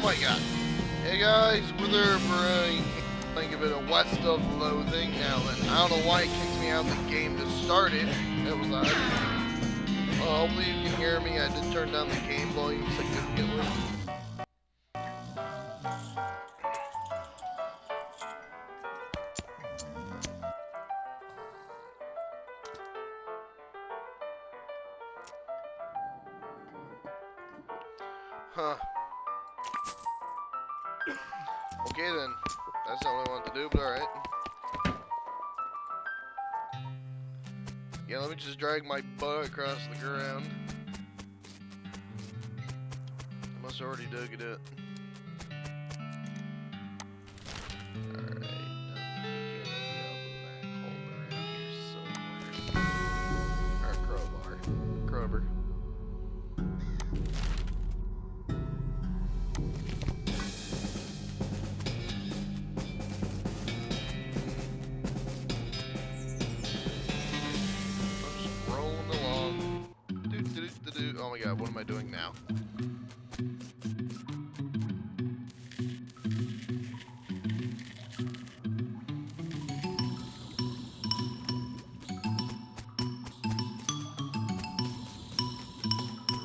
Oh my god. Hey guys, we're there for a bit of West of Loathing. Now then, I don't know why it kicked me out of the game to start it. That was odd. Hopefully you can hear me. I did turn down the game volume significantly. Huh. Okay then. That's not what I wanted to do, but alright. Yeah, let me just drag my butt across the ground. I must have already dug it up. Alright. Our crowbar. Crowbar. Oh my god, what am I doing now?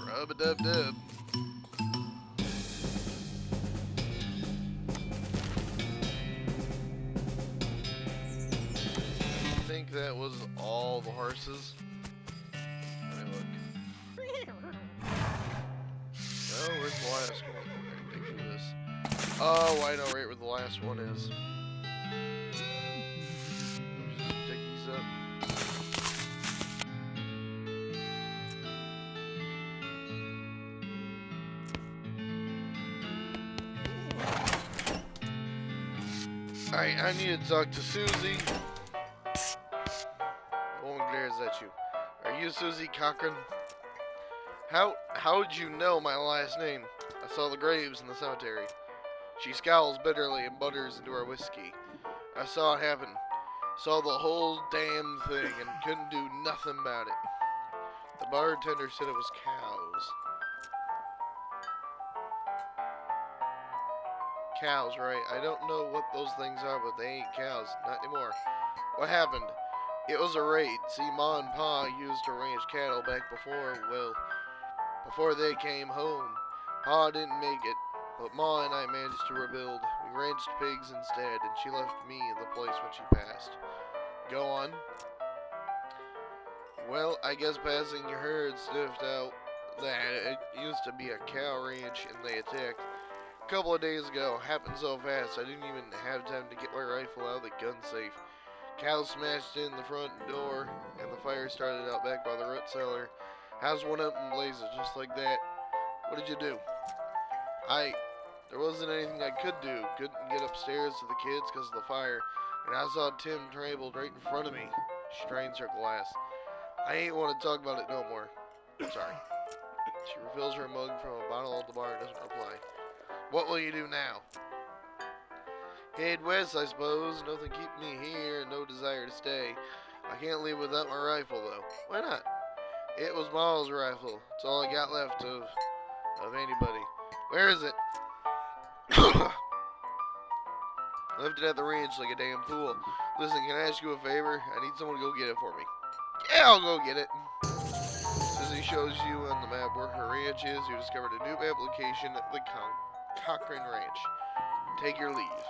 Rub-a-dub-dub. I think that was all the horses. Let me look. Oh, where's the last one? Okay, thank you for this. Oh, I know right where the last one is. Let me just take these up. Alright, I need to talk to Susie. The woman glares at you. Are you Susie Cochran? How'd you know my last name? I saw the graves in the cemetery. She scowls bitterly and butters into her whiskey. I saw it happen. Saw the whole damn thing and couldn't do nothing about it. The bartender said it was cows. Cows, right? I don't know what those things are, but they ain't cows. Not anymore. What happened? It was a raid. See, Ma and Pa used to ranch cattle back before they came home. Pa didn't make it, but Ma and I managed to rebuild. We ranched pigs instead, and she left me in the place when she passed. Go on. Well, I guess passing your herd sniffed out that it used to be a cow ranch, and they attacked. A couple of days ago. Happened so fast, I didn't even have time to get my rifle out of the gun safe. Cows smashed in the front door, and the fire started out back by the root cellar. House went up in blazes just like that. What did you do? There wasn't anything I could do. Couldn't get upstairs to the kids because of the fire, and I saw Tim trampled right in front of me. She drains her glass. I ain't want to talk about it no more. Sorry. She refills her mug from a bottle at the bar and doesn't reply. What will you do now? Head west, I suppose. Nothing keeping me here and no desire to stay. I can't leave without my rifle, though. Why not? It was Ma's rifle. It's all I got left of anybody. Where is it? Left it at the ranch like a damn fool. Listen, can I ask you a favor? I need someone to go get it for me. Yeah, I'll go get it. Susie shows you on the map where her ranch is. You discovered a new application at the Cochran Ranch. Take your leave.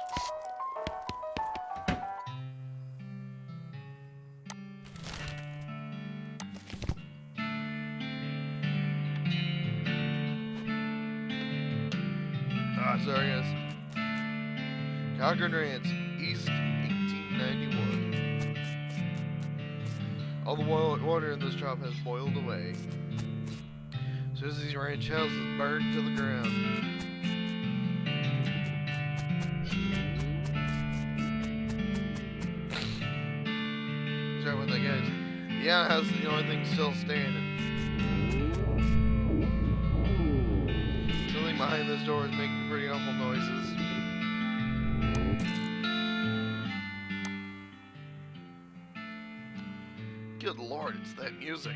Sorry guys. Cochran Ranch, East 1891. All the water in this drop has boiled away. Susie's ranch house is burned to the ground. Sorry about that, guys. The outhouse is the only thing still standing. Something behind this door is making pretty awful noises. Good lord, it's that music.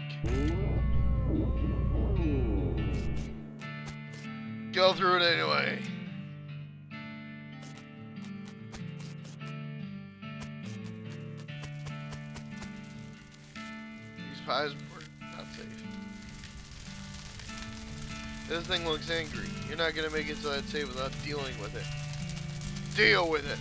Go through it anyway. We're not safe. This thing looks angry. You're not gonna make it to that safe without dealing with it. Deal with it!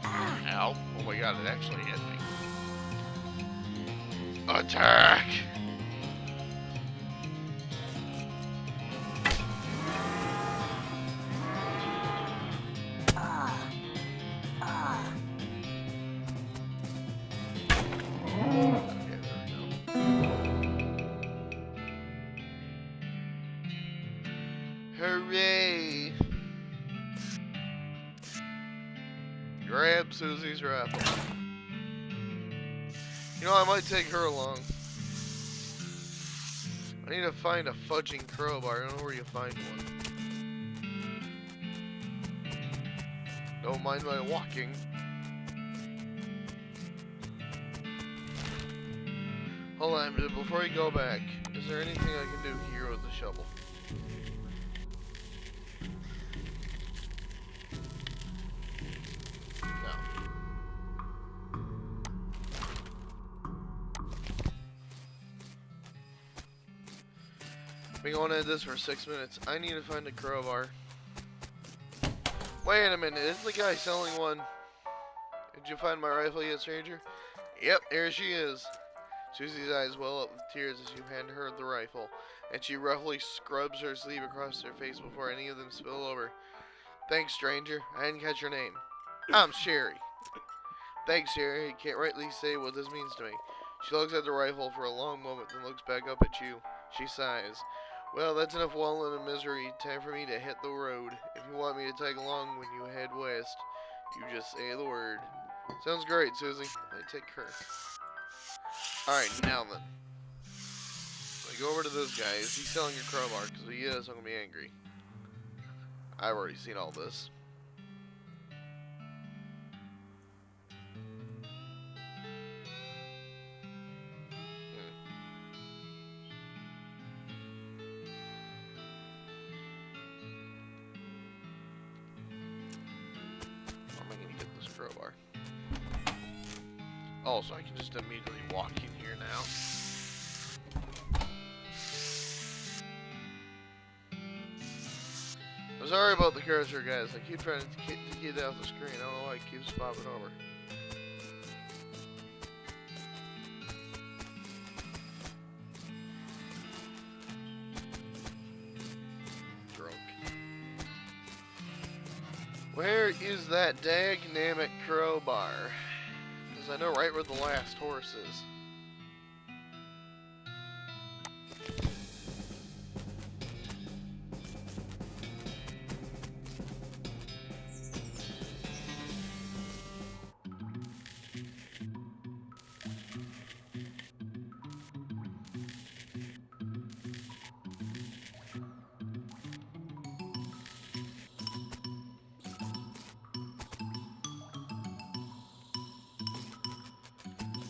Ow. Oh my god, it actually hit me. Attack! Hooray! Grab Susie's rifle. You know, I might take her along. I need to find a fudging crowbar. I don't know where you find one. Don't mind my walking. Hold on, but before you go back, is there anything I can do here with the shovel? Been going at this for 6 minutes. I need to find a crowbar. Wait a minute, is the guy selling one? Did you find my rifle yet, stranger? Yep, here she is. Susie's eyes well up with tears as you hand her the rifle, and she roughly scrubs her sleeve across her face before any of them spill over. Thanks, stranger. I didn't catch your name. I'm Sherry. Thanks, Sherry. I can't rightly say what this means to me. She looks at the rifle for a long moment, then looks back up at you. She sighs. Well, that's enough wallowing in misery. Time for me to hit the road. If you want me to tag along when you head west, you just say the word. Sounds great, Susie. I take her. Alright, now then. I go over to this guy. Is he selling a crowbar? Because if he is, I'm going to be angry. I've already seen all this. Crowbar. Oh, so I can just immediately walk in here now. I'm sorry about the cursor, guys. I keep trying to get it off the screen. I don't know why it keeps popping over. Where is that dynamic crowbar? Because I know right where the last horse is.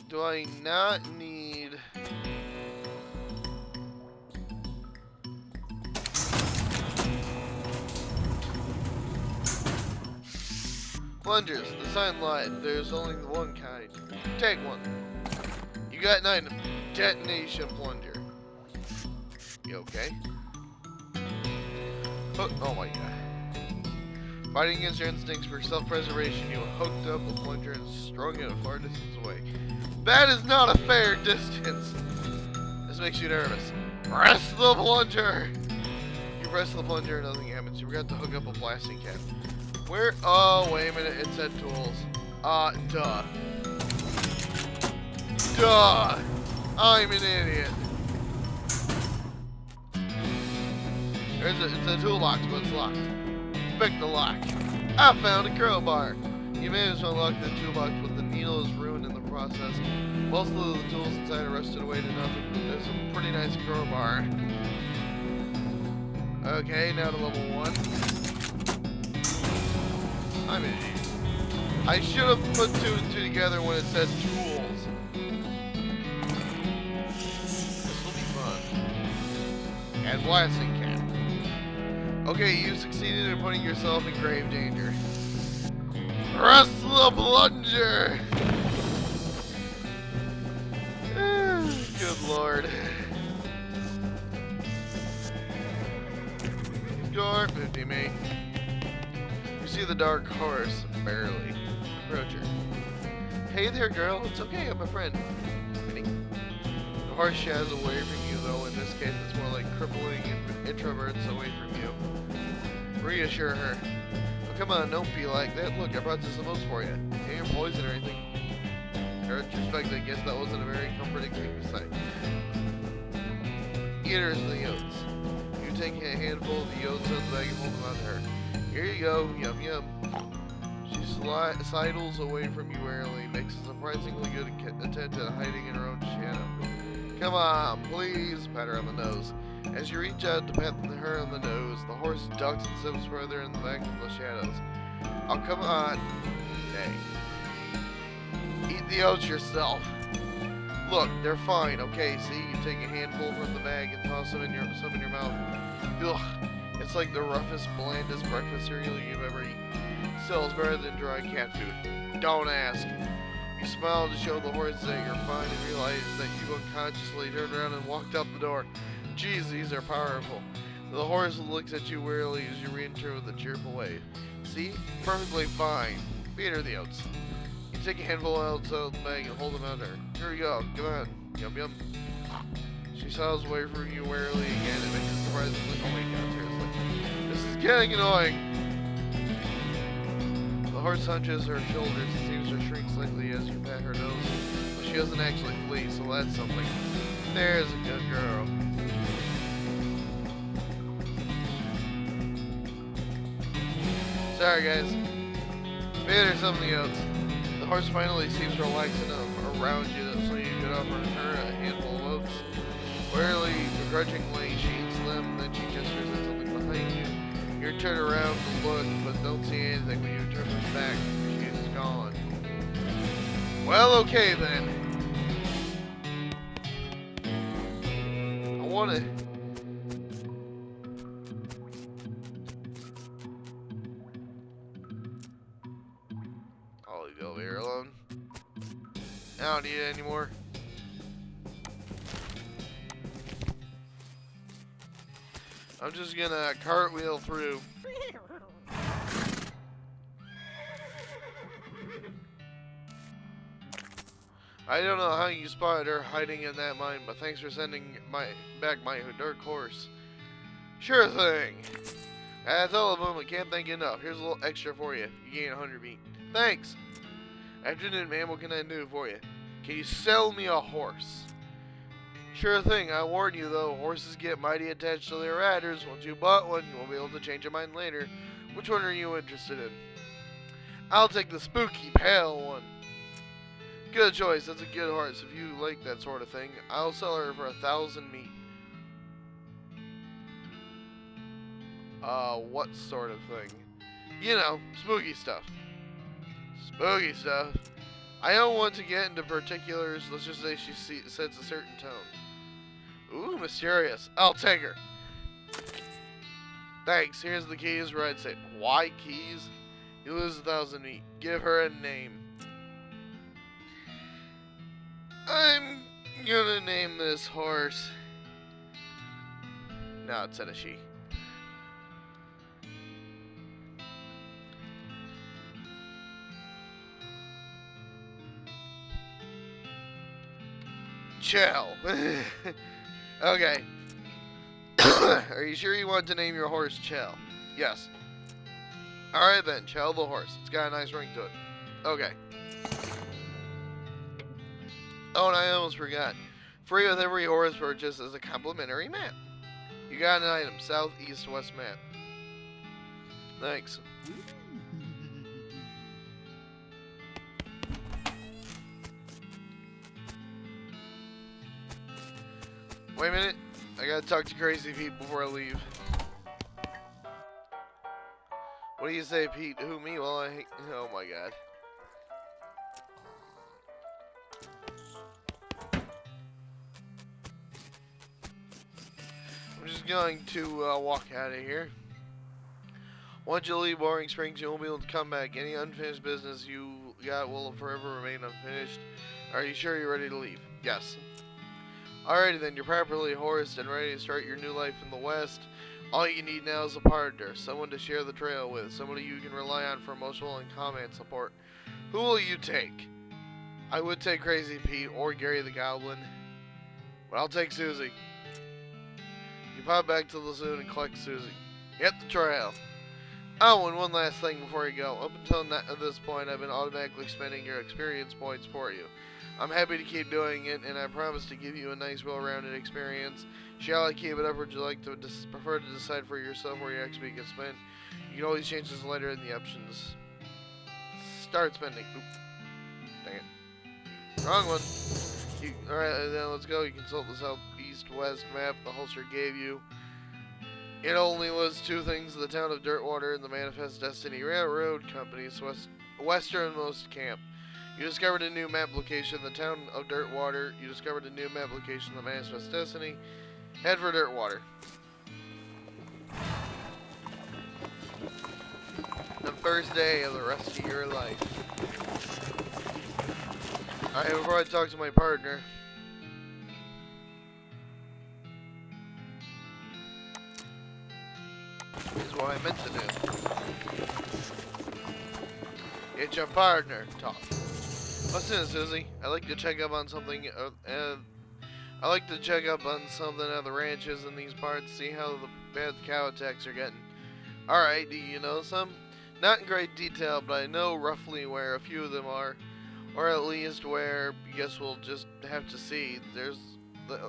Do I not need... Plungers. The sign lied. There's only one kind. Take one. You got an item. Detonation plunger. You okay? Hook. Oh my god. Fighting against your instincts for self-preservation, you hooked up a plunger and strung it a far distance away. That is not a fair distance. This makes you nervous. Press the plunger. You press the plunger and nothing happens. You forgot to hook up a plastic cap. Where? Oh, wait a minute. It said tools. Duh. Duh. I'm an idiot. It's a toolbox, but it's locked. Pick the lock. I found a crowbar. You managed to unlock the toolbox, but the needle is ruined in the process. Most of the tools inside are rusted away to nothing, but there's a pretty nice crowbar. Okay, now to level 1. I'm an idiot. I should have put 2 and 2 together when it said tools. This will be fun. and blasting cap. Okay, you succeeded in putting yourself in grave danger. Press the plunger! Good lord. Score 50, mate. You see the dark horse, barely. Approach her. Hey there, girl. It's okay, I'm a friend. The horse shies away from you, though in this case it's more like crippling introverts away from you. Reassure her. Oh, come on, don't be like that. Look, I brought you some oats for you. Ain't poison or anything. In retrospect, I guess that wasn't a very comforting thing to say. Eat her the oats. You take a handful of the oats out of the bag and hold them out to her. Here you go. Yum, yum. She sidles away from you warily, makes a surprisingly good attempt at hiding in her own shadow. Come on, please, pat her on the nose. As you reach out to pat her on the nose, the horse ducks and slips further in the back of the shadows. Oh, come on. Hey. Eat the oats yourself. Look, they're fine, okay? See, you take a handful from the bag and toss some in your mouth. Ugh, it's like the roughest, blandest breakfast cereal you've ever eaten. Still, it's better than dry cat food. Don't ask. You smile to show the horse that you're fine and realize that you unconsciously turned around and walked out the door. Geez, these are powerful. The horse looks at you wearily as you re-enter with a cheerful wave. See? Perfectly fine. Feed her the oats. You take a handful of oats out of the bag and hold them out to her. Here we go. Come on. Yum yum. She sidles away from you warily again and makes it surprisingly. Oh my god, seriously. This is getting annoying. The horse hunches her shoulders and seems to shrink slightly as you pat her nose. But she doesn't actually flee, so that's something. There's a good girl. Sorry guys. Feed her some of the oats. The horse finally seems relaxed enough around you so you can offer her a handful of oats. Warily, begrudgingly, she eats them, then she gestures at something behind you. You turn around to look, but don't see anything when you turn her back. She's gone. Well, okay then. I want to... I'll leave you over here alone. I don't need it anymore. I'm just gonna cartwheel through. I don't know how you spotted her hiding in that mine, but thanks for sending back my dark horse. Sure thing. That's all of them. I can't thank you enough. Here's a little extra for you. You gain 100 meat. Thanks. Afternoon, man. What can I do for you? Can you sell me a horse? Sure thing. I warn you, though. Horses get mighty attached to their riders. Once you bought one, you won't be able to change your mind later. Which one are you interested in? I'll take the spooky, pale one. Good choice. That's a good horse. If you like that sort of thing, I'll sell her for 1,000 meat. What sort of thing? You know, spooky stuff. Spooky stuff. I don't want to get into particulars. Let's just say she sets a certain tone. Ooh, mysterious. I'll take her. Thanks. Here's the keys where I'd say, why keys? You lose 1,000 meat. Give her a name. I'm gonna name this horse. No, it said a she. Chell. Okay. Are you sure you want to name your horse Chell? Yes. Alright then, Chell the horse. It's got a nice ring to it. Okay. Oh, and I almost forgot. Free with every horse purchase is a complimentary map. You got an item. South, east, west map. Thanks. Wait a minute. I gotta talk to crazy Pete before I leave. What do you say, Pete? Who, me? Well, I hate... Oh my god. I'm just just going to walk out of here. Once you leave Boring Springs, you won't be able to come back. Any unfinished business you got will forever remain unfinished. Are you sure you're ready to leave? Yes. Alrighty then, you're properly horsed and ready to start your new life in the West. All you need now is a partner, someone to share the trail with, somebody you can rely on for emotional and combat support. Who will you take? I would take Crazy Pete or Gary the Goblin, but I'll take Susie. You pop back to the Lazoon and collect Susie. Hit the trail. Oh, and one last thing before you go. Up until this point, I've been automatically spending your experience points for you. I'm happy to keep doing it, and I promise to give you a nice, well-rounded experience. Shall I keep it up, or would you like to prefer to decide for yourself where your XP gets spent? You can always change this later in the options. Start spending. Oop. Dang it. Wrong one. Alright, then let's go. You consult the southeast-west map the holster gave you. It only lists two things: the town of Dirtwater and the Manifest Destiny Railroad Company's westernmost camp. You discovered a new map location, the town of Dirtwater. You discovered a new map location, the Manifest Destiny. Head for Dirtwater. The first day of the rest of your life. Alright, before I talk to my partner, is what I meant to do. Get your partner talk. Listen, Susie. I'd like to check up on something. I like to check up on something at the ranches in these parts. See how the bad cow attacks are getting. All right. Do you know some? Not in great detail, but I know roughly where a few of them are, or at least where. I guess we'll just have to see. There's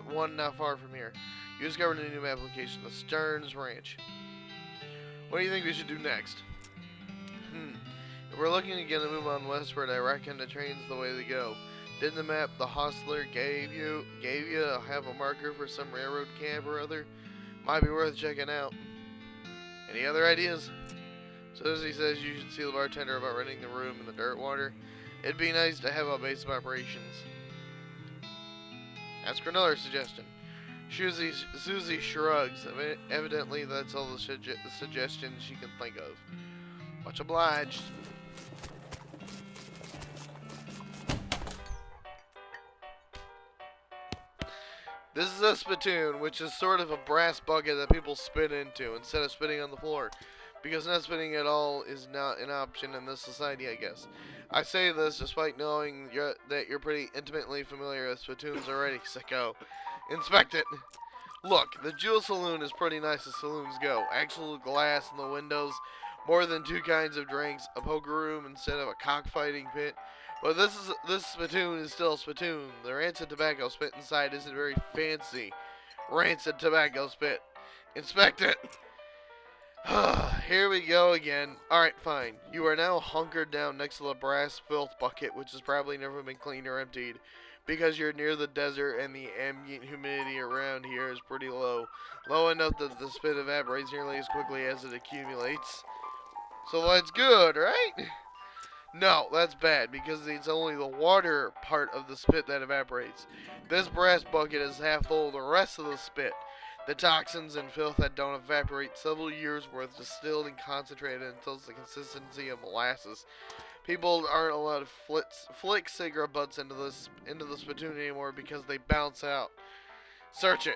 one not far from here. You discovered a new application, the Stearns Ranch. What do you think we should do next? If we're looking to get a move on westward, I reckon the train's the way to go. Didn't the map the hostler gave you have a marker for some railroad camp or other? Might be worth checking out. Any other ideas? Susie says you should see the bartender about renting the room in the Dirtwater. It'd be nice to have a base of operations. Ask for another suggestion. Susie shrugs. Evidently, that's all the suggestions she can think of. Much obliged. This is a spittoon, which is sort of a brass bucket that people spit into instead of spitting on the floor. Because not spitting at all is not an option in this society, I guess. I say this despite knowing that you're pretty intimately familiar with spittoons already, sicko. Inspect it. Look, the Jewel Saloon is pretty nice as saloons go. Actual glass in the windows, more than two kinds of drinks, a poker room instead of a cockfighting pit. But this spittoon is still a spittoon. The rancid tobacco spit inside isn't very fancy. Rancid tobacco spit. Inspect it. Here we go again. Alright, fine. You are now hunkered down next to the brass filth bucket, which has probably never been cleaned or emptied. Because you're near the desert and the ambient humidity around here is pretty low. Low enough that the spit evaporates nearly as quickly as it accumulates. So that's good, right? No, that's bad, because it's only the water part of the spit that evaporates. This brass bucket is half full of the rest of the spit. The toxins and filth that don't evaporate, several years worth distilled and concentrated until it's the consistency of molasses. People aren't allowed to flick cigarette butts into the spittoon anymore because they bounce out. Search it.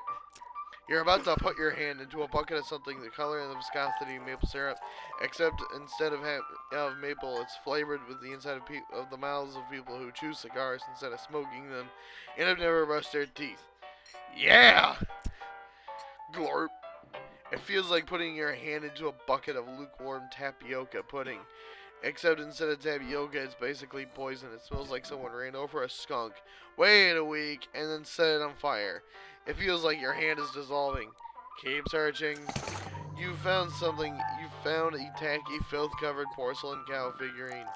You're about to put your hand into a bucket of something the color and the viscosity of maple syrup, except instead of maple, it's flavored with the inside of the mouths of people who chew cigars instead of smoking them and have never brushed their teeth. Yeah! Glorp. It feels like putting your hand into a bucket of lukewarm tapioca pudding. Except instead of tapioca, it's basically poison. It smells like someone ran over a skunk, waited a week, and then set it on fire. It feels like your hand is dissolving. Keep searching. You found something. You found a tacky, filth-covered porcelain cow figurine.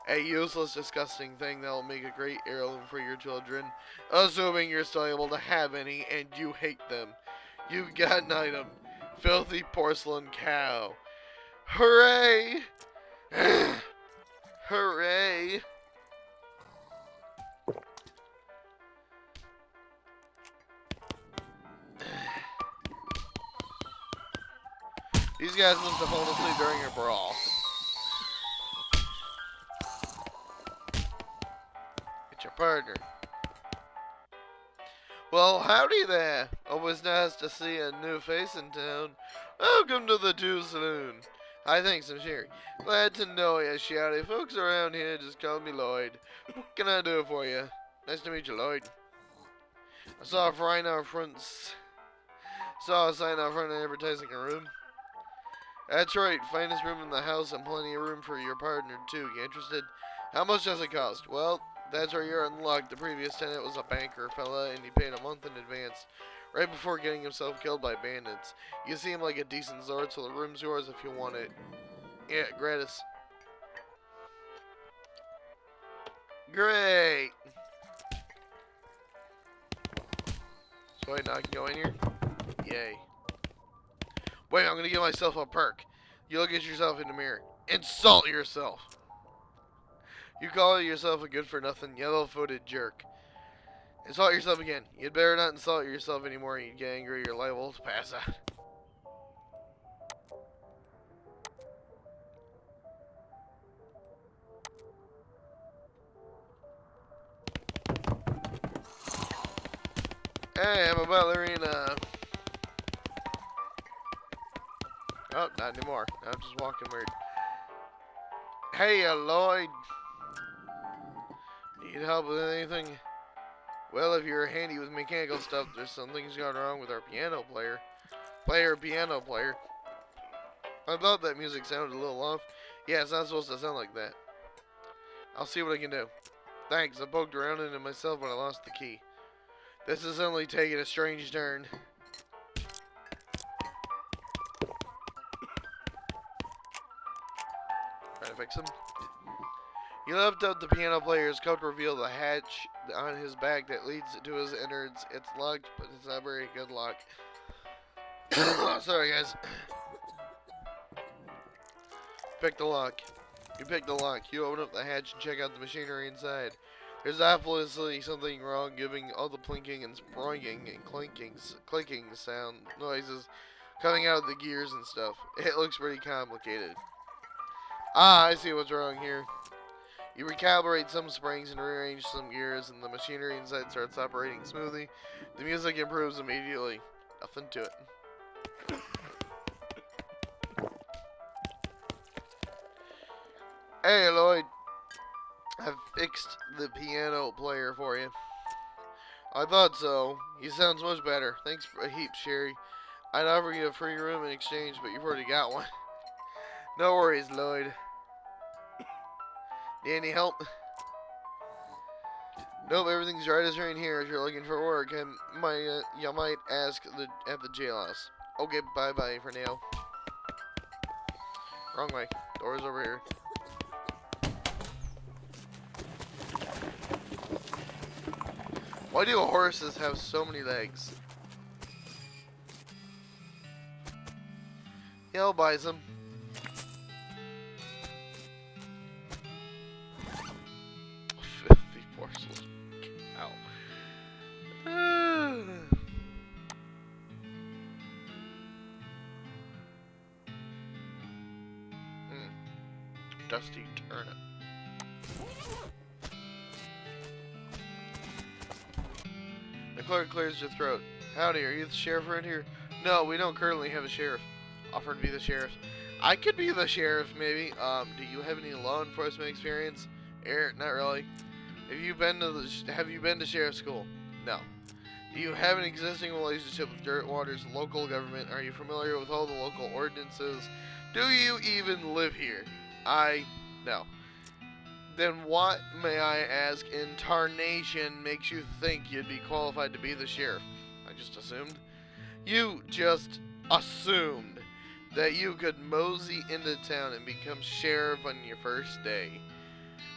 A useless, disgusting thing that'll make a great heirloom for your children. Assuming you're still able to have any, and you hate them. You got an item. Filthy porcelain cow. Hooray! Hooray! These guys must have fallen asleep during a brawl. It's your partner. Well, howdy there. Always nice to see a new face in town. Welcome to the Two Saloon. Hi, thanks, I'm Sherry. Glad to know you, shouty. Folks around here just call me Lloyd. What can I do for you? Nice to meet you, Lloyd. I saw a sign out front. Saw a sign out front advertising a room. That's right, finest room in the house and plenty of room for your partner too. You interested? How much does it cost? Well, that's where you're in luck. The previous tenant was a banker fella, and he paid a month in advance, right before getting himself killed by bandits. You seem like a decent sort, so the room's yours if you want it. Yeah, gratis. Great. So wait, now I can go in here? Yay. Wait, I'm gonna give myself a perk. You look at yourself in the mirror. Insult yourself. You call yourself a good-for-nothing, yellow-footed jerk. Insult yourself again. You'd better not insult yourself anymore. You'd get angry. You're liable to pass out. Hey, I'm a ballerina. Oh, not anymore. I'm just walking weird. Hey, Lloyd. Need help with anything? Well, if you're handy with mechanical stuff, there's some things gone wrong with our piano player. Piano player. I thought that music sounded a little off. Yeah, it's not supposed to sound like that. I'll see what I can do. Thanks, I poked around in it myself when I lost the key. This is only taking a strange turn. Trying to fix him. You lift up the piano player's coat to reveal the hatch on his back that leads to his innards. It's locked, but it's not very good luck. Sorry, guys. Pick the lock. You pick the lock. You open up the hatch and check out the machinery inside. There's obviously something wrong, giving all the plinking and sproinging and clinking sound noises coming out of the gears and stuff. It looks pretty complicated. Ah, I see what's wrong here. You recalibrate some springs and rearrange some gears, and the machinery inside starts operating smoothly. The music improves immediately. Nothing to it. Hey, Lloyd. I've fixed the piano player for you. I thought so. He sounds much better. Thanks a heap, Sherry. I'd offer you a free room in exchange, but you've already got one. No worries, Lloyd. Need any help? Nope, everything's right as rain here. If you're looking for work, you might ask at the jailhouse. Okay, bye-bye for now. Wrong way. Door's over here. Why do horses have so many legs? Yeah, I'll buy some. Filthy morsels. Ow. Dusty turnip. The clerk clears your throat. Howdy, are you the sheriff around here? No, we don't currently have a sheriff. Offer to be the sheriff. I could be the sheriff, maybe. Do you have any law enforcement experience? Not really. Have you been to sheriff school? No. Do you have an existing relationship with Dirtwater's local government? Are you familiar with all the local ordinances? Do you even live here? No. Then what, may I ask, in tarnation makes you think you'd be qualified to be the sheriff? I just assumed. You just assumed that you could mosey into town and become sheriff on your first day.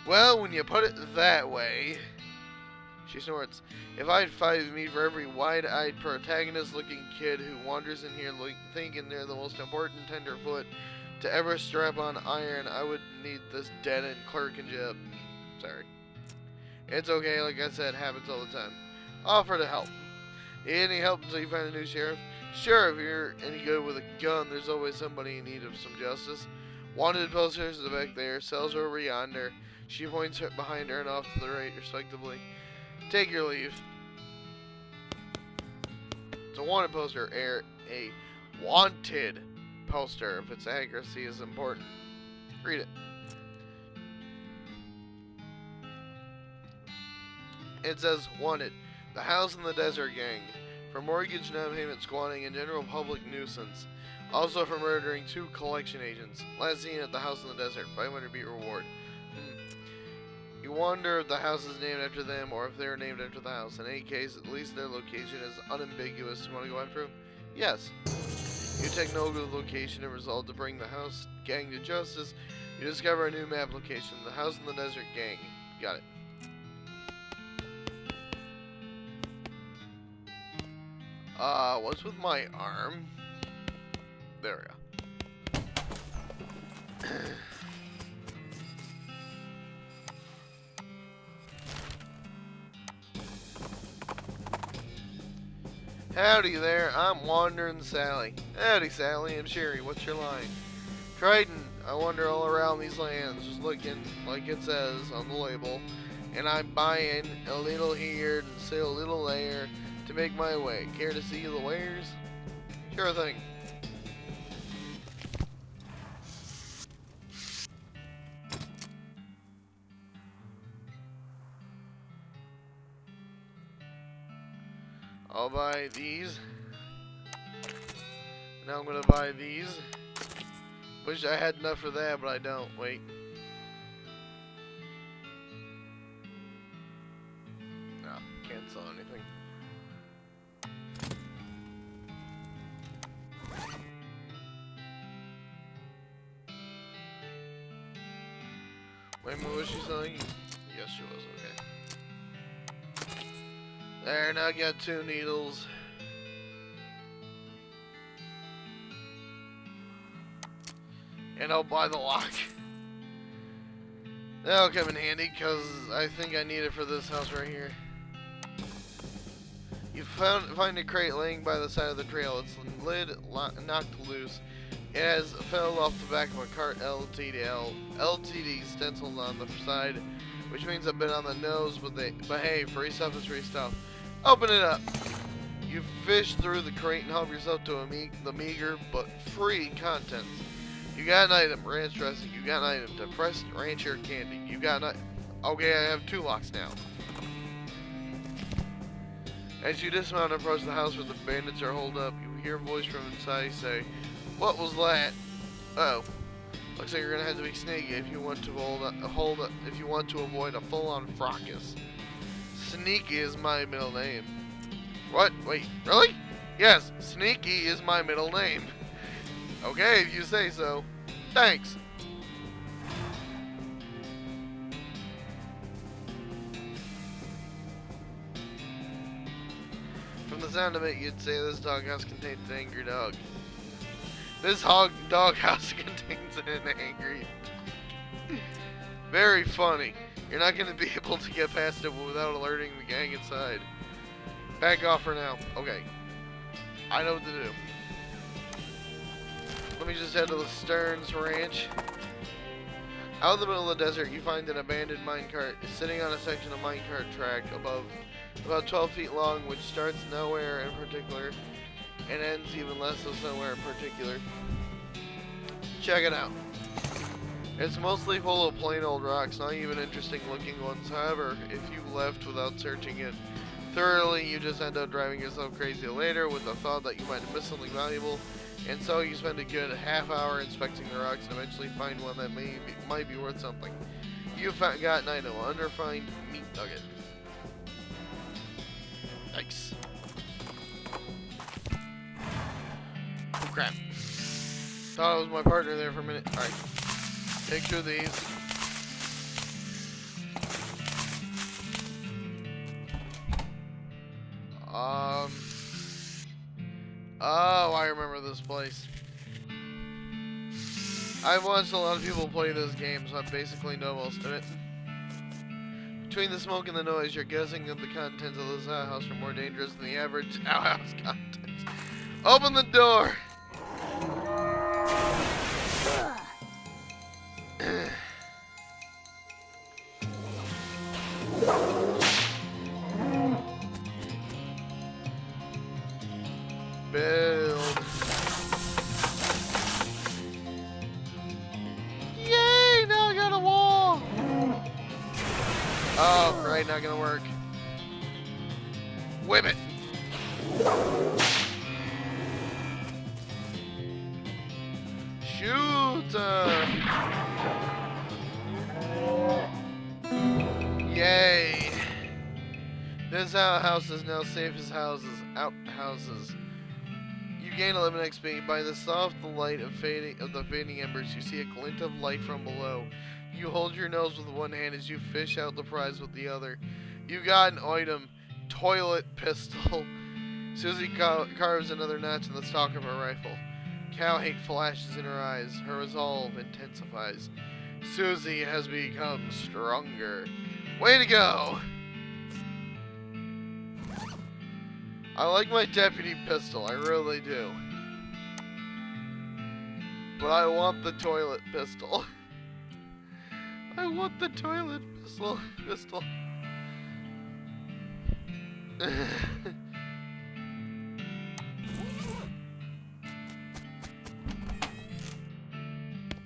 Well, when you put it that way... She snorts. If I had 5 of me for every wide-eyed protagonist-looking kid who wanders in here thinking they're the most important tenderfoot to ever strap on iron, I would need this dead-end clerking job. Sorry. It's okay, like I said, happens all the time. Offer to help. Need any help until you find a new sheriff? Sure, if you're any good with a gun, there's always somebody in need of some justice. Wanted posters are back there, cells are over yonder. She points behind her and off to the right, respectively. Take your leave. It's a wanted poster, a wanted poster, if its accuracy is important. Read it. It says, wanted, the House in the Desert Gang, for mortgage non-payment, squatting, and general public nuisance. Also for murdering 2 collection agents. Last seen at the House in the Desert, 500 beat reward. You wonder if the house is named after them or if they're named after the house. In any case, at least their location is unambiguous. You want to go after them? Yes. You take note of the location and resolve to bring the house gang to justice. You discover a new map location, the House in the Desert Gang. Got it. What's with my arm? There we go. Howdy there, I'm Wandering Sally. Howdy Sally, I'm Sherry, what's your line? Triton, I wander all around these lands, just looking like it says on the label, and I'm buying a little here and sell a little there to make my way. Care to see the wares? Sure thing. I'll buy these. Now I'm gonna buy these. Wish I had enough for that, but I don't. Wait. No, can't sell anything. Wait a minute, was she selling? Yes, she was, okay. There, now I got 2 needles. And I'll buy the lock. That'll come in handy, because I think I need it for this house right here. You find a crate laying by the side of the trail. Its lid knocked loose. It has fell off the back of a cart LTD stenciled on the side, which means a bit on the nose, but hey, free stuff is free stuff. Open it up. You fish through the crate and help yourself to the meager but free contents. You got an item, ranch dressing. You got an item, depressed rancher candy. You got an okay, I have 2 locks now. As you dismount and approach the house where the bandits are holed up, you hear a voice from inside say, "What was that?" Oh, looks like you're gonna have to be sneaky if you want to if you want to avoid a full-on fracas. Sneaky is my middle name. What? Wait, really? Yes, Sneaky is my middle name. Okay, if you say so. Thanks. From the sound of it, you'd say this doghouse contains an angry dog. This doghouse contains an angry. Very funny. You're not going to be able to get past it without alerting the gang inside. Back off for now. Okay. I know what to do. Let me just head to the Stearns Ranch. Out in the middle of the desert, you find an abandoned minecart. It's sitting on a section of minecart track above, about 12 feet long, which starts nowhere in particular and ends even less so somewhere in particular. Check it out. It's mostly full of plain old rocks, not even interesting looking ones. However, if you left without searching it thoroughly, you just end up driving yourself crazy later with the thought that you might have missed something valuable. And so you spend a good half hour inspecting the rocks and eventually find one that might be worth something. You've got an item, underfined meat nugget. Yikes. Oh crap. Thought it was my partner there for a minute. Alright. Take 2 of these. Oh, I remember this place. I've watched a lot of people play this game, so I basically know most of it. Between the smoke and the noise, you're guessing that the contents of this outhouse are more dangerous than the average outhouse contents. Open the door. Build. Yay! Now I got a wall. Oh, great! Not gonna work. Whip it. Shoot! Yay! This outhouse is now safe as outhouses. You gain 11 XP. By the soft light of the fading embers, you see a glint of light from below. You hold your nose with one hand as you fish out the prize with the other. You got an item, toilet pistol. Susie carves another notch in the stock of her rifle. Cow hate flashes in her eyes. Her resolve intensifies. Susie has become stronger. Way to go! I like my deputy pistol, I really do. But I want the toilet pistol. I want the toilet pistol.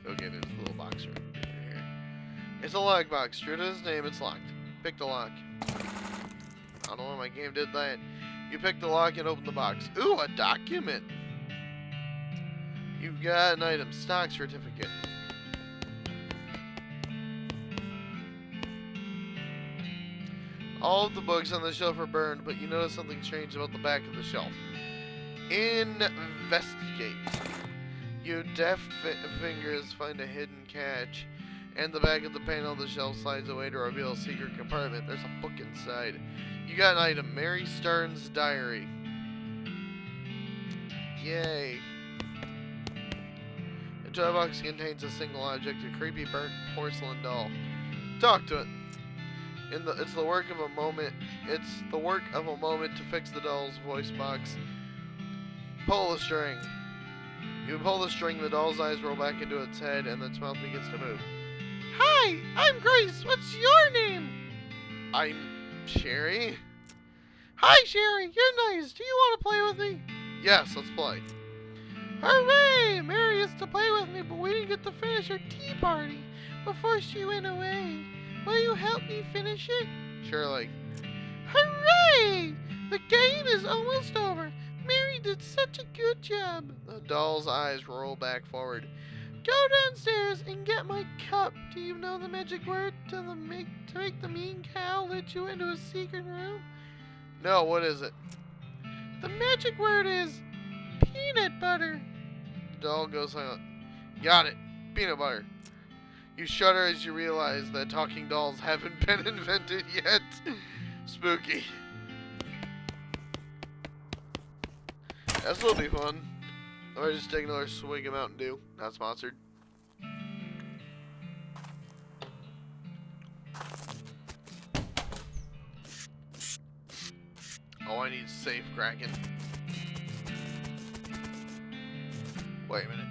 Okay, there's a little box right here. It's a lock box. True to his name, it's locked. Pick the lock. I don't know why my game did that. You pick the lock and open the box. Ooh, a document. You got an item. Stock certificate. All of the books on the shelf are burned, but you notice something strange about the back of the shelf. Investigate. Your deft fingers find a hidden catch, and the back of the panel of the shelf slides away to reveal a secret compartment. There's a book inside. You got an item, Mary Stern's diary. Yay. The toy box contains a single object, a creepy burnt porcelain doll. Talk to it. It's the work of a moment to fix the doll's voice box. Pull the string. You pull the string, the doll's eyes roll back into its head, and its mouth begins to move. Hi, I'm Grace. What's your name? I'm Sherry. Hi, Sherry. You're nice. Do you want to play with me? Yes, let's play. Hooray! Mary is to play with me, but we didn't get to finish her tea party before she went away. Will you help me finish it? Surely. Hooray! The game is almost over. Mary did such a good job. The doll's eyes roll back forward. Go downstairs and get my cup. Do you know the magic word to make the mean cow let you into a secret room? No, what is it? The magic word is peanut butter. The doll goes silent. Got it. Peanut butter. You shudder as you realize that talking dolls haven't been invented yet. Spooky. This will be fun. Or just take another swig of Mountain Dew. Not sponsored. Oh, I need safe Kraken. Wait a minute.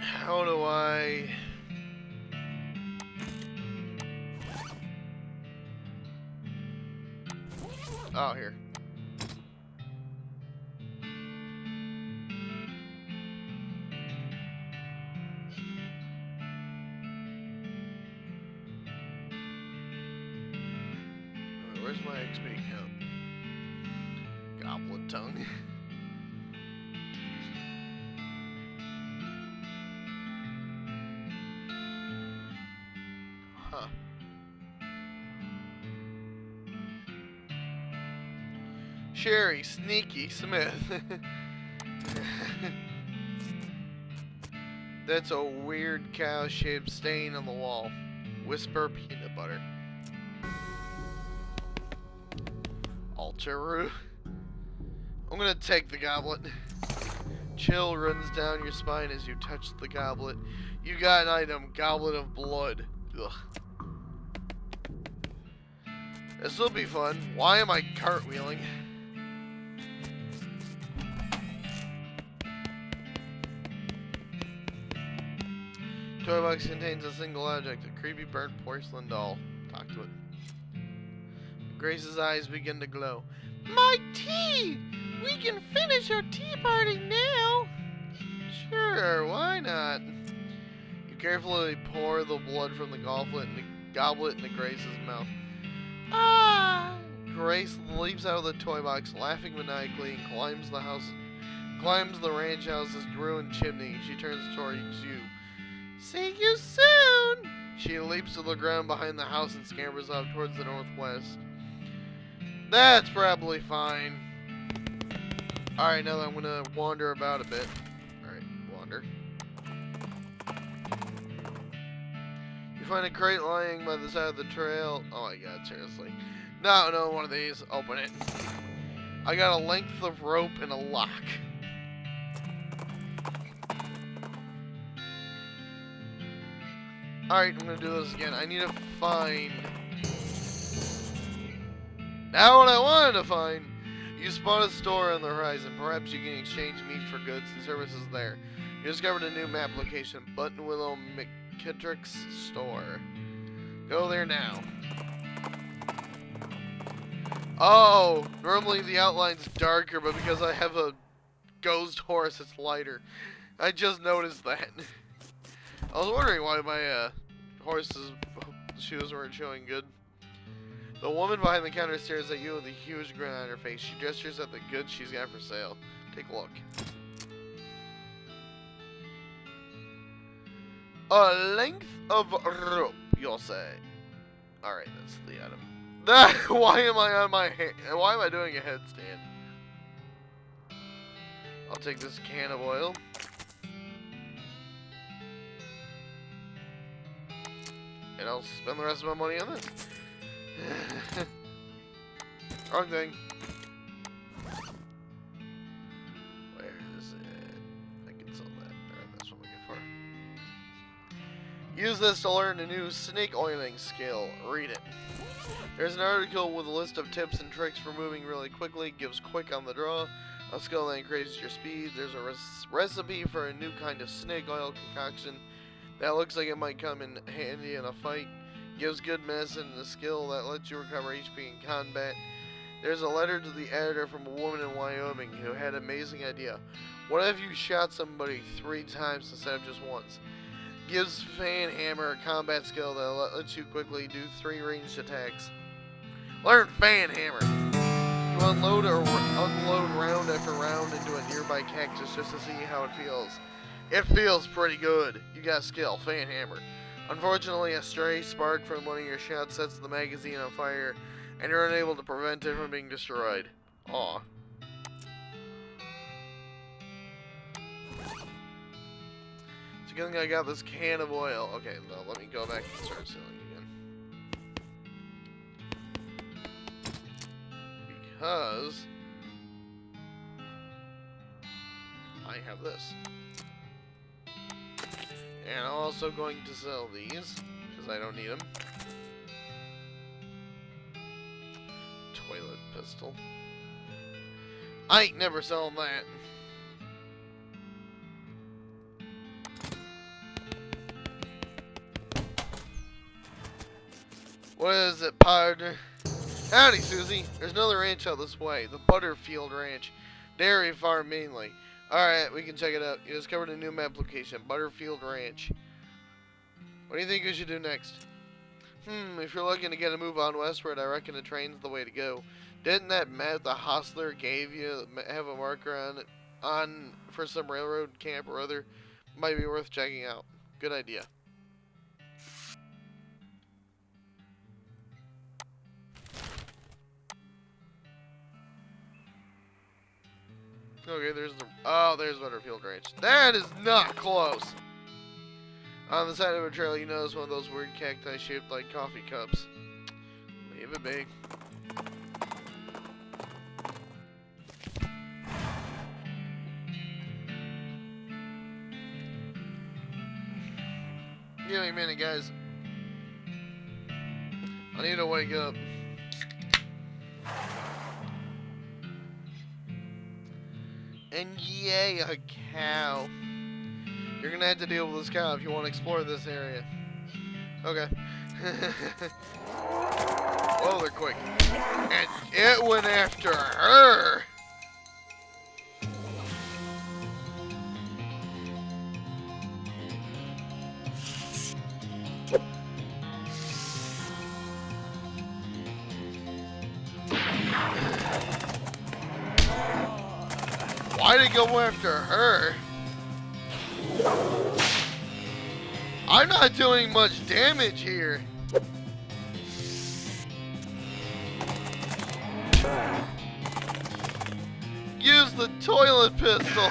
How do I... Oh, here. Where's my XP count? Goblin tongue. Huh. Sherry, Sneaky, Smith. That's a weird cow-shaped stain on the wall. Whisper peanut butter. Alteru. I'm gonna take the goblet. Chill runs down your spine as you touch the goblet. You got an item, Goblet of Blood. Ugh. This'll be fun. Why am I cartwheeling? Toy box contains a single object, a creepy burnt porcelain doll. Talk to it. Grace's eyes begin to glow. My tea! We can finish our tea party now! Sure, why not? You carefully pour the blood from the goblet into Grace's mouth. Ah! Grace leaps out of the toy box, laughing maniacally, and climbs the ranch house's ruined chimney. She turns towards you. See you soon! She leaps to the ground behind the house and scampers off towards the northwest. That's probably fine. Alright, now I'm gonna wander about a bit. Alright, wander. You find a crate lying by the side of the trail. Oh my god, seriously. No, one of these. Open it. I got a length of rope and a lock. Alright, I'm gonna do this again. I need to find... Now what I wanted to find! You spot a store on the horizon. Perhaps you can exchange meat for goods and services there. You discovered a new map location, Buttonwillow McKittrick's store. Go there now. Oh! Normally the outline's darker, but because I have a ghost horse, it's lighter. I just noticed that. I was wondering why my horse's shoes weren't showing good. The woman behind the counter stares at you with a huge grin on her face. She gestures at the goods she's got for sale. Take a look. A length of rope, you'll say. Alright, that's the item. Why am I on my hand? Why am I doing a headstand? I'll take this can of oil. And I'll spend the rest of my money on this. Wrong thing. Where is it? I can sell that. Alright, that's what I'm looking for. Use this to learn a new snake oiling skill. Read it. There's an article with a list of tips and tricks for moving really quickly. Gives quick on the draw. A skill that increases your speed. There's a recipe for a new kind of snake oil concoction that looks like it might come in handy in a fight. Gives good medicine and a skill that lets you recover HP in combat. There's a letter to the editor from a woman in Wyoming who had an amazing idea. What if you shot somebody 3 times instead of just once? Gives Fan Hammer a combat skill that lets you quickly do 3 ranged attacks. Learn Fan Hammer. You unload round after round into a nearby cactus just to see how it feels. It feels pretty good. You got skill, Fan Hammer. Unfortunately, a stray spark from one of your shots sets the magazine on fire, and you're unable to prevent it from being destroyed. Aw. It's a good thing I got this can of oil. Okay, now let me go back and start selling again. Because I have this. And I'm also going to sell these, because I don't need them. Toilet pistol. I ain't never selling that. What is it, partner? Howdy, Susie. There's another ranch out this way. The Butterfield Ranch. Dairy farm mainly. Alright, we can check it out. You discovered a new map location. Butterfield Ranch. What do you think we should do next? If you're looking to get a move on westward, I reckon a train's the way to go. Didn't that map the hostler gave you have a marker on for some railroad camp or other? Might be worth checking out. Good idea. Okay, there's Butterfield Ranch. That is not close. On the side of a trail, you notice one of those weird cacti shaped like coffee cups. Leave it be. Give me a minute, guys. I need to wake up. And yay, a cow. You're gonna have to deal with this cow if you want to explore this area. Okay. Oh, they're quick. And it went after her. Why'd it go after her? I'm not doing much damage here. Use the toilet pistol.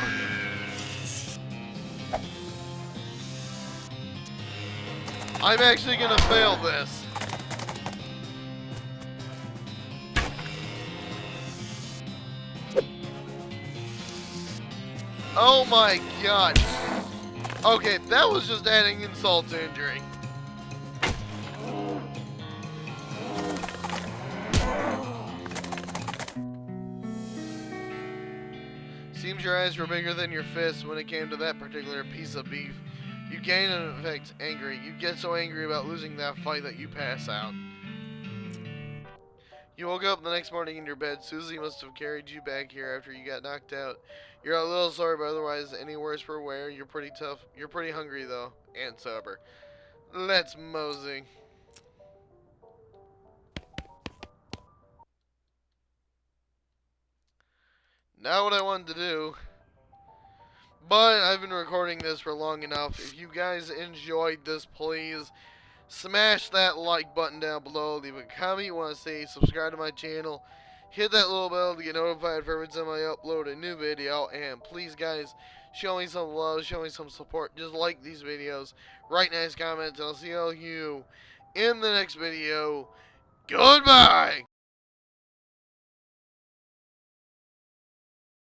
I'm actually gonna fail this. Oh my god. Okay, that was just adding insult to injury. Seems your eyes were bigger than your fists when it came to that particular piece of beef. You gain an effect angry. You get so angry about losing that fight that you pass out. You woke up the next morning in your bed. Susie must have carried you back here after you got knocked out. You're a little sore, but otherwise any worse for wear. You're pretty tough. You're pretty hungry though, and sober. Let's mosey. Not what I wanted to do. But I've been recording this for long enough. If you guys enjoyed this, please smash that like button down below. Leave a comment you want to say. Subscribe to my channel. Hit that little bell to get notified for every time I upload a new video. And please, guys, show me some love. Show me some support. Just like these videos. Write nice comments. And I'll see all you in the next video. Goodbye!